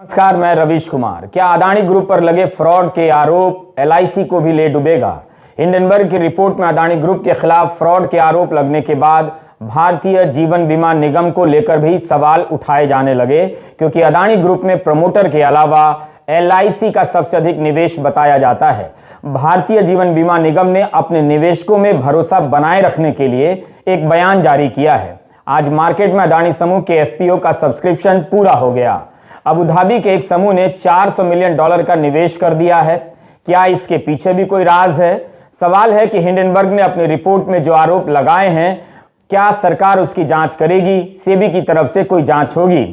नमस्कार, मैं रवीश कुमार। क्या अदानी ग्रुप पर लगे फ्रॉड के आरोप एलआईसी को भी ले डूबेगा? हिंडनबर्ग की रिपोर्ट में अदानी ग्रुप के खिलाफ फ्रॉड के आरोप लगने के बाद भारतीय जीवन बीमा निगम को लेकर भी सवाल उठाए जाने लगे, क्योंकि अदानी ग्रुप में प्रमोटर के अलावा एलआईसी का सबसे अधिक निवेश बताया जाता है। भारतीय जीवन बीमा निगम ने अपने निवेशकों में भरोसा बनाए रखने के लिए एक बयान जारी किया है। आज मार्केट में अदानी समूह के एफपीओ का सब्सक्रिप्शन पूरा हो गया। अबू धाबी के एक समूह ने $400 मिलियन का निवेश कर दिया है। क्या इसके पीछे भी कोई राज है? सवाल है कि हिंडनबर्ग ने अपनी रिपोर्ट में जो आरोप लगाए हैं, क्या सरकार उसकी जांच करेगी? सेबी की तरफ से कोई जांच होगी?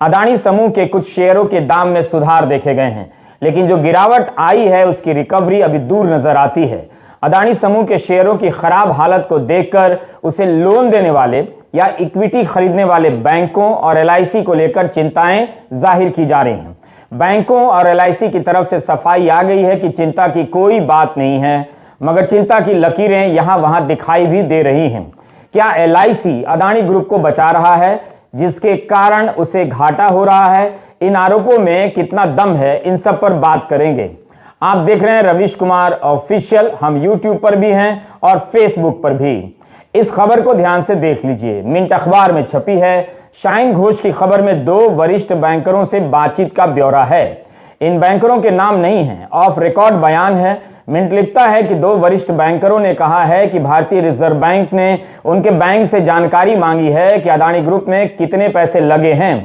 अदानी समूह के कुछ शेयरों के दाम में सुधार देखे गए हैं, लेकिन जो गिरावट आई है उसकी रिकवरी अभी दूर नजर आती है। अदानी समूह के शेयरों की खराब हालत को देखकर उसे लोन देने वाले या इक्विटी खरीदने वाले बैंकों और एलआईसी को लेकर चिंताएं जाहिर की जा रही हैं। बैंकों और एलआईसी की तरफ से सफाई आ गई है कि चिंता की कोई बात नहीं है, मगर चिंता की लकीरें यहां वहां दिखाई भी दे रही हैं। क्या एलआईसी अदानी ग्रुप को बचा रहा है, जिसके कारण उसे घाटा हो रहा है? इन आरोपों में कितना दम है, इन सब पर बात करेंगे। आप देख रहे हैं रवीश कुमार ऑफिशियल। हम यूट्यूब पर भी हैं और फेसबुक पर भी। इस खबर को ध्यान से देख लीजिए। मिंट अखबार में छपी है। शाहीन घोष की खबर में 2 वरिष्ठ बैंकरों से बातचीत का ब्यौरा है। इन बैंकरों के नाम नहीं है, ऑफ रिकॉर्ड बयान है। मिंट लिखता है कि 2 वरिष्ठ बैंकरों ने कहा है कि भारतीय रिजर्व बैंक ने उनके बैंक से जानकारी मांगी है कि अदानी ग्रुप में कितने पैसे लगे हैं।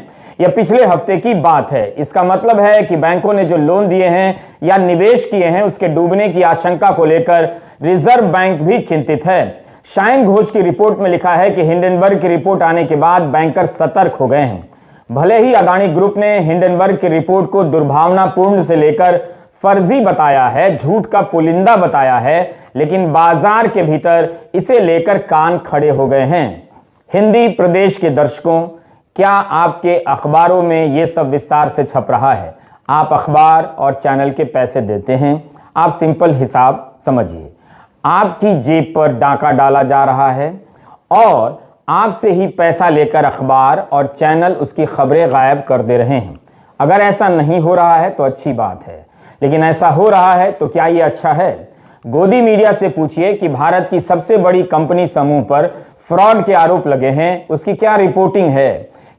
यह पिछले हफ्ते की बात है। इसका मतलब है कि बैंकों ने जो लोन दिए हैं या निवेश किए हैं, उसके डूबने की आशंका को लेकर रिजर्व बैंक भी चिंतित है। शाहीन घोष की रिपोर्ट में लिखा है कि हिंडनबर्ग की रिपोर्ट आने के बाद बैंकर सतर्क हो गए हैं। भले ही अदानी ग्रुप ने हिंडनबर्ग की रिपोर्ट को दुर्भावनापूर्ण से लेकर फर्जी बताया है, झूठ का पुलिंदा बताया है, लेकिन बाजार के भीतर इसे लेकर कान खड़े हो गए हैं। हिंदी प्रदेश के दर्शकों, क्या आपके अखबारों में यह सब विस्तार से छप रहा है? आप अखबार और चैनल के पैसे देते हैं। आप सिंपल हिसाब समझिए, आपकी जेब पर डाका डाला जा रहा है और आपसे ही पैसा लेकर अखबार और चैनल उसकी खबरें गायब कर दे रहे हैं। अगर ऐसा नहीं हो रहा है तो अच्छी बात है, लेकिन ऐसा हो रहा है तो क्या यह अच्छा है? गोदी मीडिया से पूछिए कि भारत की सबसे बड़ी कंपनी समूह पर फ्रॉड के आरोप लगे हैं, उसकी क्या रिपोर्टिंग है?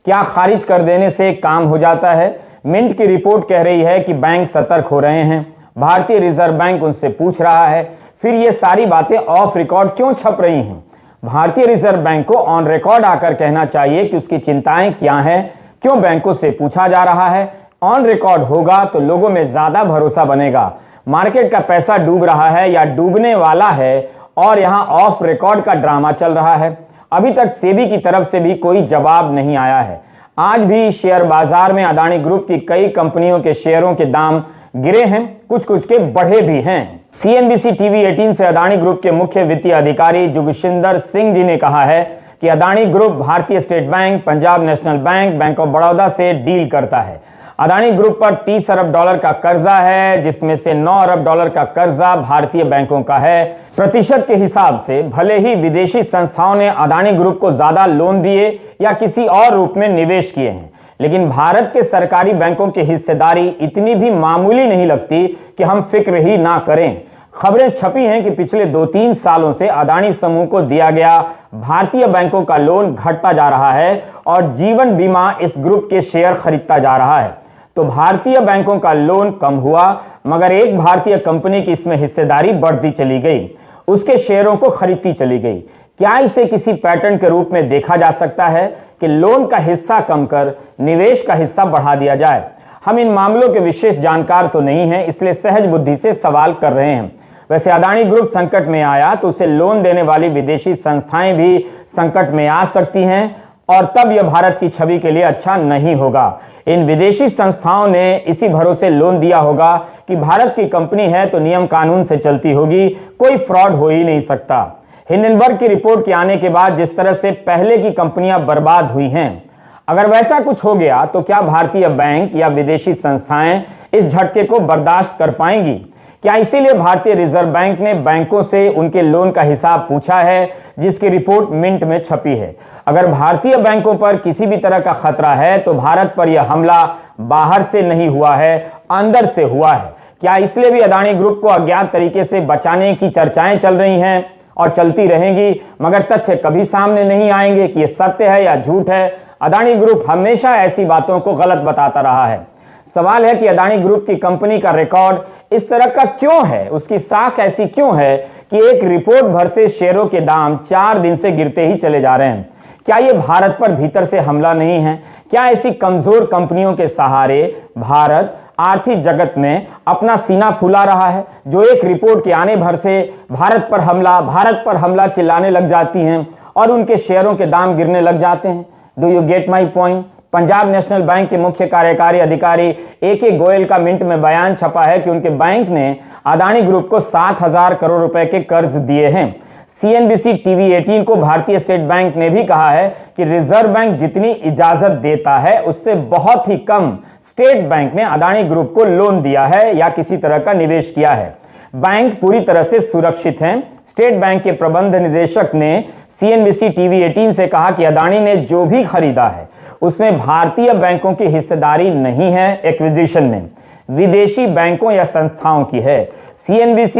क्या खारिज कर देने से काम हो जाता है? मिंट की रिपोर्ट कह रही है कि बैंक सतर्क हो रहे हैं, भारतीय रिजर्व बैंक उनसे पूछ रहा है। फिर ये सारी बातें ऑफ रिकॉर्ड क्यों छप रही हैं? भारतीय रिजर्व बैंक को ऑन रिकॉर्ड आकर कहना चाहिए कि उसकी चिंताएं क्या हैं, क्यों बैंकों से पूछा जा रहा है। ऑन रिकॉर्ड होगा तो लोगों में ज्यादा भरोसा बनेगा। मार्केट का पैसा डूब रहा है या डूबने वाला है और यहां ऑफ रिकॉर्ड का ड्रामा चल रहा है। अभी तक सेबी की तरफ से भी कोई जवाब नहीं आया है। आज भी शेयर बाजार में अदानी ग्रुप की कई कंपनियों के शेयरों के दाम गिरे हैं, कुछ कुछ के बढ़े भी हैं। सीएनबीसी टीवी 18 से अदानी ग्रुप के मुख्य वित्तीय अधिकारी जुगशिंदर सिंह जी ने कहा है कि अदानी ग्रुप भारतीय state bank, Punjab national bank, bank of Baroda से डील करता है। अदानी ग्रुप पर $30 अरब का कर्जा है, जिसमें से $9 अरब का कर्जा भारतीय बैंकों का है। प्रतिशत के हिसाब से भले ही विदेशी संस्थाओं ने अदानी ग्रुप को ज्यादा लोन दिए या किसी और रूप में निवेश किए हैं, लेकिन भारत के सरकारी बैंकों की हिस्सेदारी इतनी भी मामूली नहीं लगती कि हम फिक्र ही ना करें। खबरें छपी हैं कि पिछले 2-3 सालों से अदानी समूह को दिया गया भारतीय बैंकों का लोन घटता जा रहा है और जीवन बीमा इस ग्रुप के शेयर खरीदता जा रहा है। तो भारतीय बैंकों का लोन कम हुआ, मगर एक भारतीय कंपनी की इसमें हिस्सेदारी बढ़ती चली गई, उसके शेयरों को खरीदती चली गई। क्या इसे किसी पैटर्न के रूप में देखा जा सकता है कि लोन का हिस्सा कम कर निवेश का हिस्सा बढ़ा दिया जाए? हम इन मामलों के विशेष जानकार तो नहीं हैं, इसलिए सहज बुद्धि से सवाल कर रहे हैं। वैसे अदानी ग्रुप संकट में आया तो उसे लोन देने वाली विदेशी संस्थाएं भी संकट में आ सकती हैं और तब यह भारत की छवि के लिए अच्छा नहीं होगा। इन विदेशी संस्थाओं ने इसी भरोसे लोन दिया होगा कि भारत की कंपनी है तो नियम कानून से चलती होगी, कोई फ्रॉड हो ही नहीं सकता। हिंडनबर्ग की रिपोर्ट के आने के बाद जिस तरह से पहले की कंपनियां बर्बाद हुई हैं, अगर वैसा कुछ हो गया तो क्या भारतीय बैंक या विदेशी संस्थाएं इस झटके को बर्दाश्त कर पाएंगी? क्या इसीलिए भारतीय रिजर्व बैंक ने बैंकों से उनके लोन का हिसाब पूछा है, जिसकी रिपोर्ट मिंट में छपी है? अगर भारतीय बैंकों पर किसी भी तरह का खतरा है तो भारत पर यह हमला बाहर से नहीं हुआ है, अंदर से हुआ है। क्या इसलिए भी अदानी ग्रुप को अज्ञात तरीके से बचाने की चर्चाएं चल रही हैं और चलती रहेंगी, मगर तथ्य कभी सामने नहीं आएंगे कि यह सत्य है या झूठ है। अदानी ग्रुप हमेशा ऐसी बातों को गलत बताता रहा है। सवाल है कि अदानी ग्रुप की कंपनी का रिकॉर्ड इस तरह का क्यों है, उसकी साख ऐसी क्यों है कि एक रिपोर्ट भर से शेयरों के दाम 4 दिन से गिरते ही चले जा रहे हैं। क्या यह भारत पर भीतर से हमला नहीं है? क्या ऐसी कमजोर कंपनियों के सहारे भारत आर्थिक जगत में अपना सीना फुला रहा है, जो एक रिपोर्ट के आने भर से भारत पर हमला चिल्लाने लग जाती हैं और उनके शेयरों के दाम गिरने लग जाते हैं? Do you get my point? Punjab national bank के मुख्य कार्यकारी अधिकारी AK गोयल का मिंट में बयान छपा है कि उनके बैंक ने अदानी ग्रुप को 7,000 करोड़ रुपए के कर्ज दिए हैं। CNBC TV 18 को भारतीय स्टेट बैंक ने भी कहा है कि रिजर्व बैंक जितनी इजाजत देता है उससे बहुत ही कम स्टेट बैंक ने अदानी ग्रुप को लोन दिया है या किसी तरह का निवेश किया है। बैंक पूरी तरह से सुरक्षित हैं। स्टेट बैंक के प्रबंध निदेशक ने CNBC TV 18 से कहा कि अदानी ने जो भी खरीदा है उसमें भारतीय बैंकों की हिस्सेदारी नहीं है, एक्विजिशन में विदेशी बैंकों या संस्थाओं की है। CNBC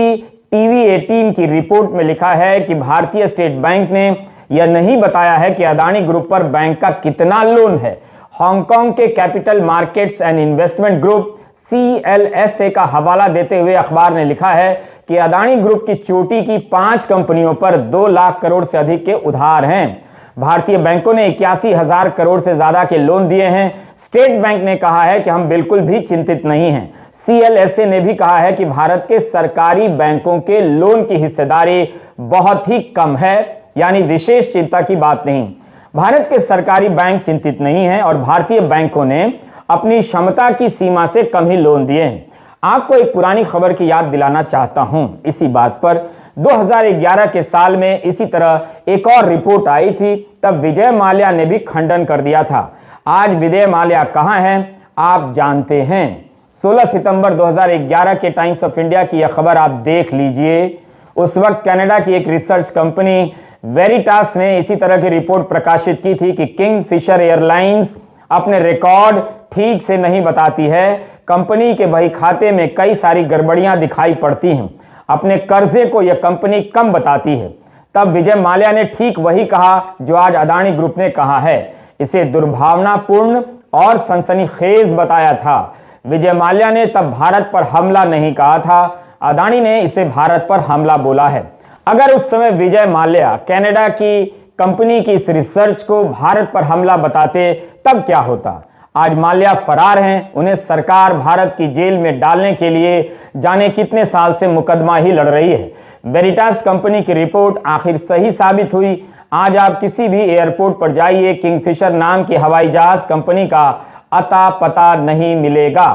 TV 18 की रिपोर्ट में लिखा है कि भारतीय स्टेट बैंक ने यह नहीं बताया है कि अदानी ग्रुप पर बैंक का कितना लोन है। हांगकांग के capital markets and investment group CLSA का हवाला देते हुए अखबार ने लिखा है कि अदानी ग्रुप की चोटी की 5 कंपनियों पर 2 लाख करोड़ से अधिक के उधार हैं। भारतीय बैंकों ने 81,000 करोड़ से ज्यादा के लोन दिए हैं। स्टेट बैंक ने कहा है कि हम बिल्कुल भी चिंतित नहीं हैं। CLSA ने भी कहा है कि भारत के सरकारी बैंकों के लोन की हिस्सेदारी बहुत ही कम है, यानी विशेष चिंता की बात नहीं। भारत के सरकारी बैंक चिंतित नहीं हैं और भारतीय बैंकों ने अपनी क्षमता की सीमा से कम ही लोन दिए हैं। आपको एक पुरानी खबर की याद दिलाना चाहता हूं इसी बात पर। 2011 के साल में इसी तरह एक और रिपोर्ट आई थी, तब विजय माल्या ने भी खंडन कर दिया था। आज विजय माल्या कहां हैं आप जानते हैं? 16 सितंबर 2011 के टाइम्स ऑफ इंडिया की यह खबर आप देख लीजिए। उस वक्त कनाडा की एक रिसर्च कंपनी वेरिटास ने इसी तरह की रिपोर्ट प्रकाशित की थी कि किंगफिशर एयरलाइंस अपने रिकॉर्ड ठीक से नहीं बताती है। कंपनी के बही खाते में कई सारी गड़बड़ियां दिखाई पड़ती हैं। अपने कर्जे को यह कंपनी कम बताती है। तब विजय माल्या ने ठीक वही कहा जो आज अदानी ग्रुप ने कहा है। इसे दुर्भावनापूर्ण और सनसनीखेज बताया था। विजय माल्या ने तब भारत पर हमला नहीं कहा था, अदानी ने इसे भारत पर हमला बोला है। अगर उस समय विजय माल्या कनाडा की कंपनी की इस रिसर्च को भारत पर हमला बताते तब क्या होता? आज माल्या फरार हैं, उन्हें सरकार भारत की जेल में डालने के लिए जाने कितने साल से मुकदमा ही लड़ रही है। वेरिटास कंपनी की रिपोर्ट आखिर सही साबित हुई। आज आप किसी भी एयरपोर्ट पर जाइए, किंगफिशर नाम की हवाई जहाज कंपनी का अता पता नहीं मिलेगा।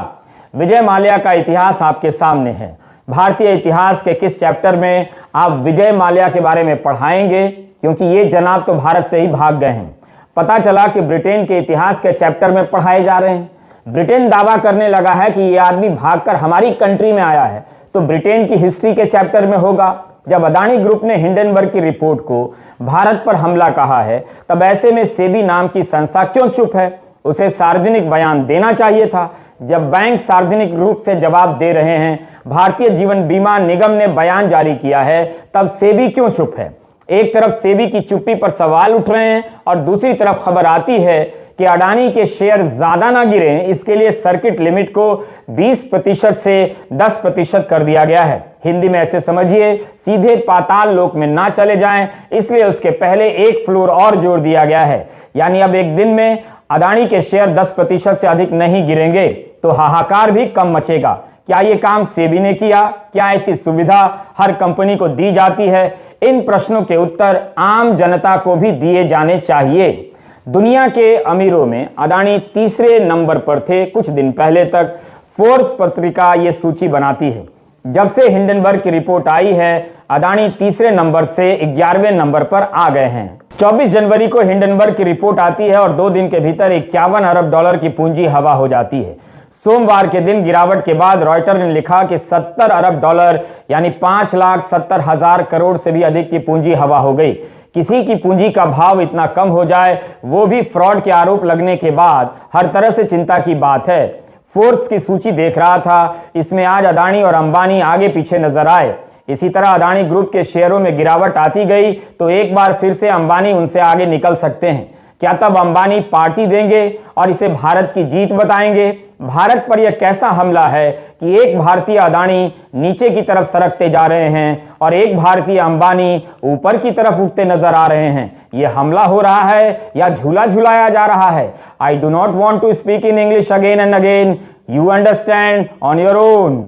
विजय माल्या का इतिहास आपके सामने है। भारतीय इतिहास के किस चैप्टर में आप विजय माल्या के बारे में पढ़ाएंगे? क्योंकि ये जनाब तो भारत से ही भाग गए हैं। पता चला कि ब्रिटेन के इतिहास के चैप्टर में पढ़ाए जा रहे हैं। ब्रिटेन दावा करने लगा है कि ये आदमी भागकर हमारी कंट्री में आया है, तो ब्रिटेन की हिस्ट्री के चैप्टर में होगा। जब अदानी ग्रुप ने हिंडनबर्ग की रिपोर्ट को भारत पर हमला कहा है, तब ऐसे में सेबी नाम की संस्था क्यों चुप है? उसे सार्वजनिक बयान देना चाहिए था। जब बैंक सार्वजनिक रूप से जवाब दे रहे हैं, भारतीय जीवन बीमा निगम ने बयान जारी किया है, तब सेबी क्यों चुप है? एक तरफ सेबी की चुप्पी पर सवाल उठ रहे हैं और दूसरी तरफ खबर आती है कि अडानी के शेयर ज्यादा ना गिरें, इसके लिए सर्किट लिमिट को 20% से 10% कर दिया गया है। हिंदी में ऐसे समझिए, सीधे पाताल लोक में ना चले जाएं, इसलिए उसके पहले एक फ्लोर और जोड़ दिया गया है। यानी अब एक दिन में अडानी के शेयर 10% से अधिक नहीं गिरेंगे तो हाहाकार भी कम मचेगा। क्या यह काम सेबी ने किया? क्या ऐसी सुविधा हर कंपनी को दी जाती है? इन प्रश्नों के उत्तर आम जनता को भी दिए जाने चाहिए। दुनिया के अमीरों में अडानी तीसरे नंबर पर थे। कुछ दिन पहले तक फोर्ब्स पत्रिका ये सूची बनाती है। जब से हिंडनबर्ग की रिपोर्ट आई है, अडानी तीसरे नंबर से 11वें नंबर पर आ गए हैं। 24 जनवरी को हिंडनबर्ग की रिपोर्ट आती है और 2 दिन के भीतर 51 अरब डॉलर की पूंजी हवा हो जाती है। सोमवार के दिन गिरावट के बाद रॉयटर ने लिखा कि 70 अरब डॉलर यानी 5,70,000 करोड़ से भी अधिक की पूंजी हवा हो गई। किसी की पूंजी का भाव इतना कम हो जाए, वो भी फ्रॉड के आरोप लगने के बाद हर तरह से चिंता की बात है। फोर्ब्स की सूची देख रहा था, इसमें आज अदानी और अंबानी आगे पीछे नजर आए। इसी तरह अदानी ग्रुप के शेयरों में गिरावट आती गई तो एक बार फिर से अंबानी उनसे आगे निकल सकते हैं। क्या तब अंबानी पार्टी देंगे और इसे भारत की जीत बताएंगे? भारत पर यह कैसा हमला है कि एक भारतीय अदानी नीचे की तरफ सरकते जा रहे हैं और एक भारतीय अंबानी ऊपर की तरफ उठते नजर आ रहे हैं? यह हमला हो रहा है या झूला झुलाया जा रहा है? I do not want to speak in English again and again. You understand on your own.